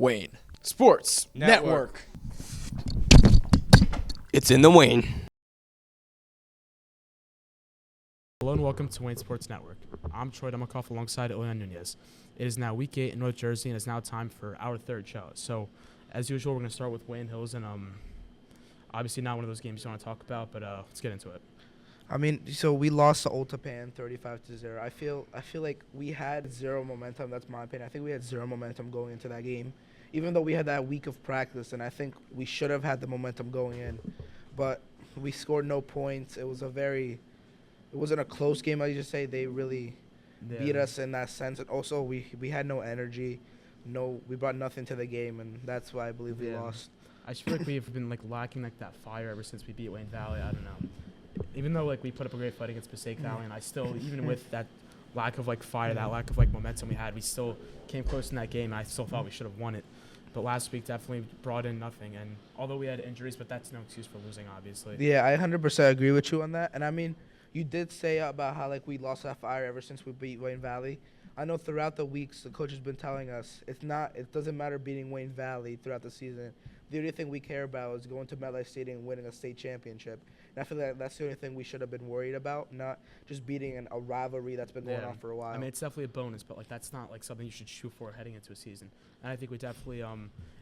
Wayne Sports Network. It's in the Wayne. Hello and welcome to Wayne Sports Network. I'm Troy Demikoff alongside Ilian Nunez. It is now week 8 in North Jersey, and it's now time for our third show. So, as usual, we're going to start with Wayne Hills, and obviously not one of those games you want to talk about, but let's get into it. I mean, so we lost to Old Tapan 35-0. I feel like we had zero momentum. That's my opinion. I think we had zero momentum going into that game, even though we had that week of practice, and I think we should have had the momentum going in. But we scored no points. It wasn't a close game, I just say. They really beat us in that sense. And also, we had no energy. We brought nothing to the game, and that's why I believe we lost. I just feel like we've been lacking that fire ever since we beat Wayne Valley. I don't know. Even though we put up a great fight against Passaic Valley, and I still, even with that lack of fire, that lack of momentum we had, we still came close in that game. And I still thought we should have won it. But last week definitely brought in nothing. And although we had injuries, but that's no excuse for losing, obviously. Yeah, I 100% agree with you on that. And I mean, you did say about how we lost that fire ever since we beat Wayne Valley. I know throughout the weeks the coach has been telling us it doesn't matter beating Wayne Valley throughout the season. The only thing we care about is going to MetLife Stadium and winning a state championship. And I feel like that's the only thing we should have been worried about, not just beating a rivalry that's been going on for a while. I mean, it's definitely a bonus, but that's not something you should shoot for heading into a season. And I think we definitely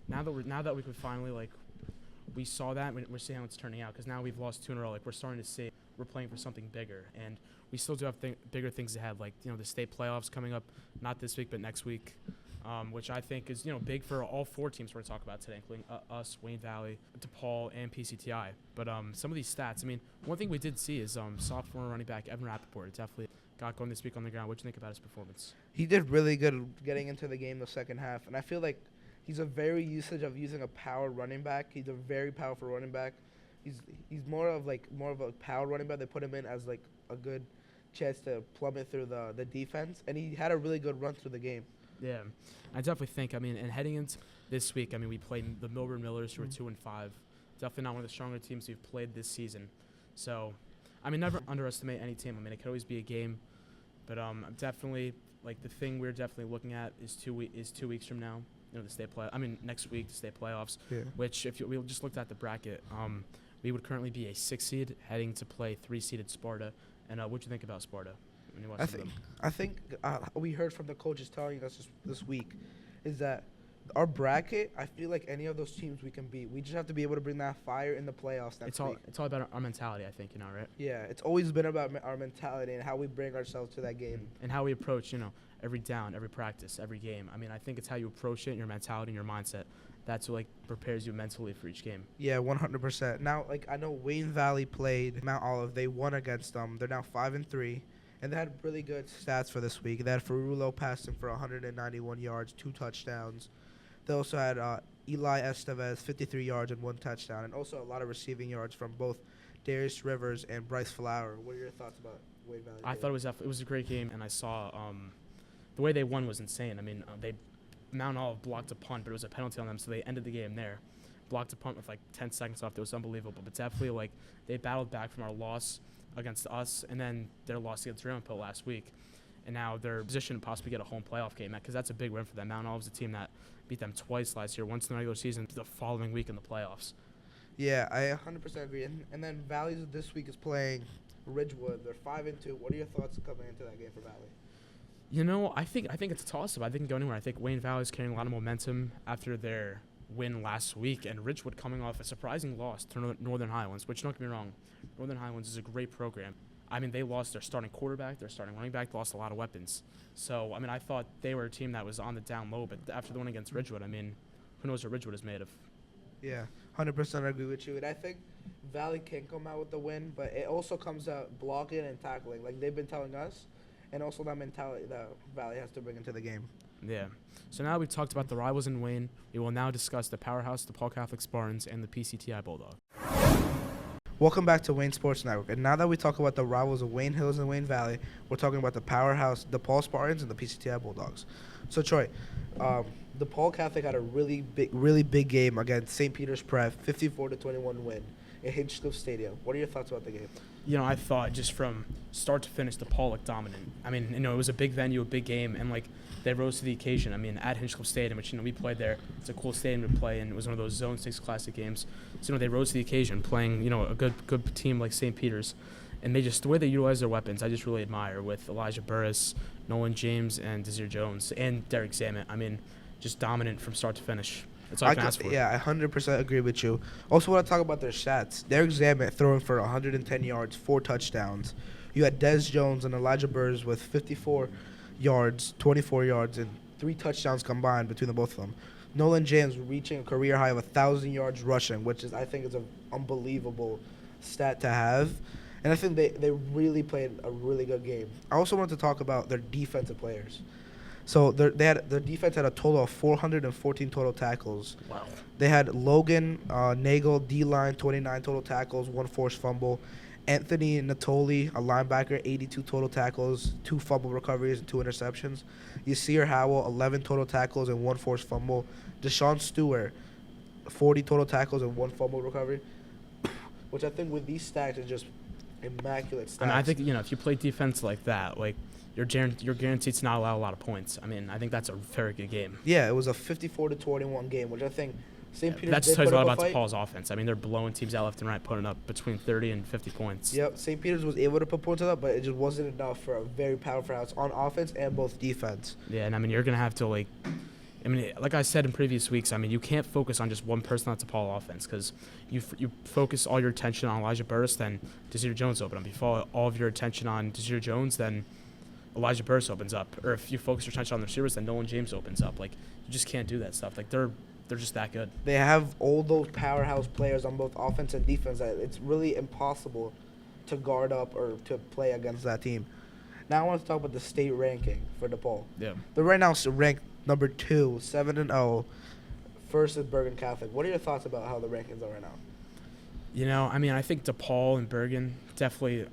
now that we could finally we saw that, we're seeing how it's turning out, because now we've lost 2 in a row. We're starting to see we're playing for something bigger, and we still do have bigger things ahead, the state playoffs coming up, not this week but next week, which I think is big for all 4 teams we're going to talk about today, including us, Wayne Valley, DePaul, and PCTI. But some of these stats, I mean, one thing we did see is sophomore running back Evan Rappaport definitely got going this week on the ground. What do you think about his performance? He did really good getting into the game the second half, and I feel like he's a very using a power running back. He's a very powerful running back. He's more of a power running back. They put him in as a good chance to plummet through the defense, and he had a really good run through the game. Yeah, I definitely think. I mean, and heading into this week, we played the Milburn Millers, who are 2-5. Definitely not one of the stronger teams we've played this season. So, never underestimate any team. It could always be a game, but I'm definitely the thing we're definitely looking at is 2 weeks from now. The state play. Next week, the state playoffs. Yeah. Which, if we just looked at the bracket, we would currently be a 6 seed heading to play 3-seeded Sparta. And what do you think about Sparta? I think we heard from the coaches telling us this week is that our bracket, I feel like any of those teams we can beat. We just have to be able to bring that fire in the playoffs next week. It's all about our mentality, I think, right? Yeah, it's always been about our mentality and how we bring ourselves to that game. And how we approach, every down, every practice, every game. I think it's how you approach it, your mentality, and your mindset. That's what prepares you mentally for each game. Yeah, 100%. Now, I know Wayne Valley played Mount Olive. They won against them. They're now 5-3. And they had really good stats for this week. They had Ferrulo passing for 191 yards, 2 touchdowns. They also had Eli Estevez, 53 yards and 1 touchdown, and also a lot of receiving yards from both Darius Rivers and Bryce Flower. What are your thoughts about Wayne Valley? I thought it was a great game, and I saw the way they won was insane. Mount Olive blocked a punt, but it was a penalty on them, so they ended the game there. Blocked a punt with 10 seconds left. It was unbelievable. But definitely, they battled back from our loss against us, and then their loss against Ravenport last week. And now they're positioned to possibly get a home playoff game, because that's a big win for them. Mount Olive's a team that beat them twice last year, once in the regular season, the following week in the playoffs. Yeah, I 100% agree. And then Valley's this week is playing Ridgewood. They're 5-2. What are your thoughts coming into that game for Valley? I think it's a toss-up. I think it can go anywhere. I think Wayne Valley is carrying a lot of momentum after their win last week, and Ridgewood coming off a surprising loss to Northern Highlands, which, don't get me wrong, Northern Highlands is a great program. They lost their starting quarterback, their starting running back, lost a lot of weapons. So, I thought they were a team that was on the down low, but after the win against Ridgewood, who knows what Ridgewood is made of. Yeah, 100% agree with you. And I think Valley can come out with the win, but it also comes out blocking and tackling, like they've been telling us, and also that mentality that Valley has to bring into the game. Yeah. So now we've talked about the rivals in Wayne. We will now discuss the powerhouse, the DePaul Catholic Spartans, and the PCTI Bulldog. Welcome back to Wayne Sports Network. And now that we talk about the rivals of Wayne Hills and Wayne Valley, we're talking about the powerhouse, DePaul Spartans, and the PCTI Bulldogs. So, Troy, DePaul Catholic had a really big game against St. Peter's Prep, 54-21 win in Hinchcliffe Stadium. What are your thoughts about the game? I thought just from start to finish, DePaul looked dominant. It was a big venue, a big game, and they rose to the occasion. I mean, at Hinchcliffe Stadium, which we played there. It's a cool stadium to play in. It was one of those Zone 6 Classic games. So they rose to the occasion, playing a good team like St. Peter's, and the way they utilize their weapons, I just really admire with Elijah Burris, Nolan James, and Desir Jones, and Derek Zamet. I mean, just dominant from start to finish. That's all I can ask for. Yeah, I 100% agree with you. Also, want to talk about their stats. Derek Zamet throwing for 110 yards, 4 touchdowns. You had Des Jones and Elijah Burris with 54 yards, 24 yards, and 3 touchdowns combined between the both of them. Nolan James reaching a career high of 1,000 yards rushing, which I think is an unbelievable stat to have. And I think they really played a really good game. I also want to talk about their defensive players. So their defense had a total of 414 total tackles. Wow. They had Logan Nagel, D-line, 29 total tackles, 1 forced fumble. Anthony Natoli, a linebacker, 82 total tackles, 2 fumble recoveries, and 2 interceptions. Yasir Howell, 11 total tackles and 1 forced fumble. Deshaun Stewart, 40 total tackles and 1 fumble recovery. Which I think with these stats is just immaculate stats. I mean, I think if you play defense like that, like you're guaranteed to not allow a lot of points. I mean, I think that's a very good game. Yeah, it was a 54-21 game, which I think St. Peter's that did tells put you a lot up a about fight. DePaul's offense. I mean, they're blowing teams out left and right, putting up between 30 and 50 points. Yep, St. Peter's was able to put points up, but it just wasn't enough for a very powerful house on offense and both defense. Yeah, and I mean, you're going to have to, like I said in previous weeks, I mean, you can't focus on just one person on the DePaul offense because you focus all your attention on Elijah Burris, then Desir Jones open up. If you follow all of your attention on Desir Jones, then Elijah Burris opens up. Or if you focus your attention on the receivers, then Nolan James opens up. Like, you just can't do that stuff. Like, they're just that good. They have all those powerhouse players on both offense and defense that it's really impossible to guard up or to play against that team. Now I want to talk about the state ranking for DePaul. Yeah. They're right now ranked number 2, 7-0. First is Bergen Catholic. What are your thoughts about how the rankings are right now? I mean, I think DePaul and Bergen definitely.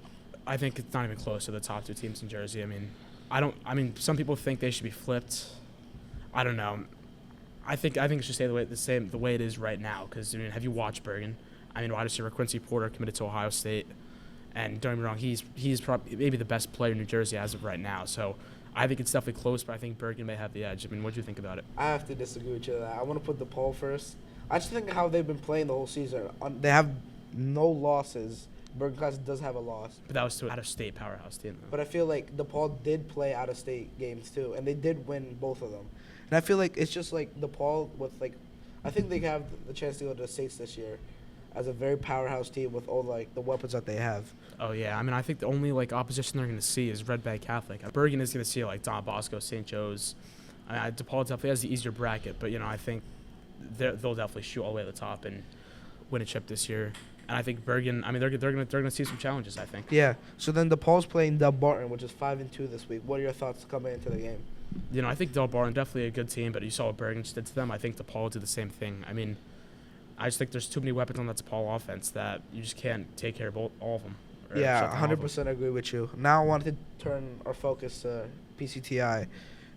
I think it's not even close to the top 2 teams in Jersey. I mean, some people think they should be flipped. I don't know. I think it should stay the way it is right now. Because have you watched Bergen? I mean, wide receiver Quincy Porter committed to Ohio State, and don't get me wrong, he's probably maybe the best player in New Jersey as of right now. So I think it's definitely close, but I think Bergen may have the edge. I mean, what do you think about it? I have to disagree with you on that. I want to put DePaul first. I just think how they've been playing the whole season. They have no losses. Bergen Class does have a loss. But that was to an out-of-state powerhouse team, though. But I feel like DePaul did play out-of-state games, too, and they did win both of them. And I feel like it's just like DePaul with, like, I think they have the chance to go to the States this year as a very powerhouse team with all, like, the weapons that they have. Oh, yeah. I mean, I think the only, opposition they're going to see is Red Bank Catholic. Bergen is going to see, Don Bosco, St. Joe's. DePaul definitely has the easier bracket, but, I think they'll definitely shoot all the way to the top and win a chip this year. And I think Bergen, they're gonna see some challenges, I think. Yeah. So then DePaul's playing Del Barton, which is 5-2 this week. What are your thoughts coming into the game? I think Del Barton definitely a good team, but you saw what Bergen just did to them. I think DePaul did the same thing. I mean, I just think there's too many weapons on that DePaul offense that you just can't take care of all of them. Yeah, 100% agree with you. Now I wanted to turn our focus to PCTI.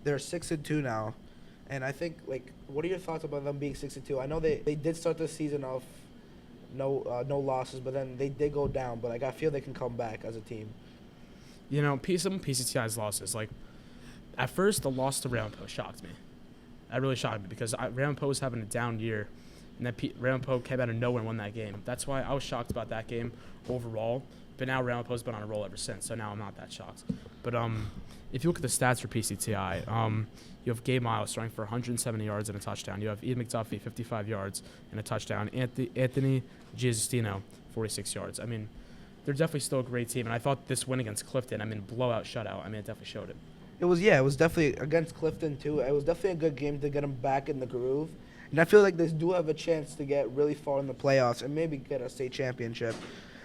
They're 6-2 now, and I think what are your thoughts about them being 6-2? I know they did start the season off no losses, but then they did go down. But I feel they can come back as a team. Some PCTI's losses, at first the loss to Rampo shocked me. That really shocked me because Rampo was having a down year, and then Rampo came out of nowhere and won that game. That's why I was shocked about that game overall. But now Rampo's been on a roll ever since, so now I'm not that shocked. But if you look at the stats for PCTI, you have Gabe Miles throwing for 170 yards and a touchdown. You have Ian McDuffie, 55 yards and a touchdown. Anthony Giustino, 46 yards. I mean, they're definitely still a great team. And I thought this win against Clifton, blowout, shutout, it definitely showed it. It was definitely against Clifton, too. It was definitely a good game to get them back in the groove. And I feel like they do have a chance to get really far in the playoffs and maybe get a state championship.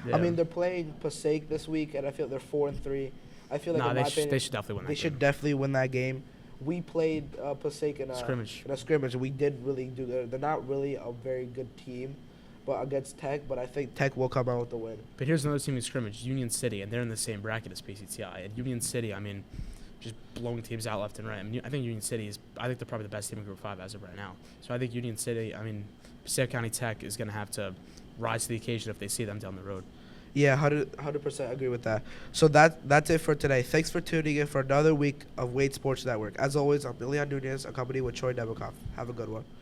Yeah. They're playing Passaic this week, and I feel they're 4-3. I feel like they should definitely win that game. They should definitely win that game. We played Passaic in a scrimmage, and we did really do good. They're not really a very good team, but against Tech. But I think Tech will come out with the win. But here's another team in scrimmage, Union City, and they're in the same bracket as PCTI. And Union City, just blowing teams out left and right. I think Union City they're probably the best team in Group 5 as of right now. So I think Union City, Passaic County Tech is going to have to rise to the occasion if they see them down the road. Yeah, 100% agree with that. So that's it for today. Thanks for tuning in for another week of Wade Sports Network. As always, I'm Ilian Nunez, accompanied with Troy Demikoff. Have a good one.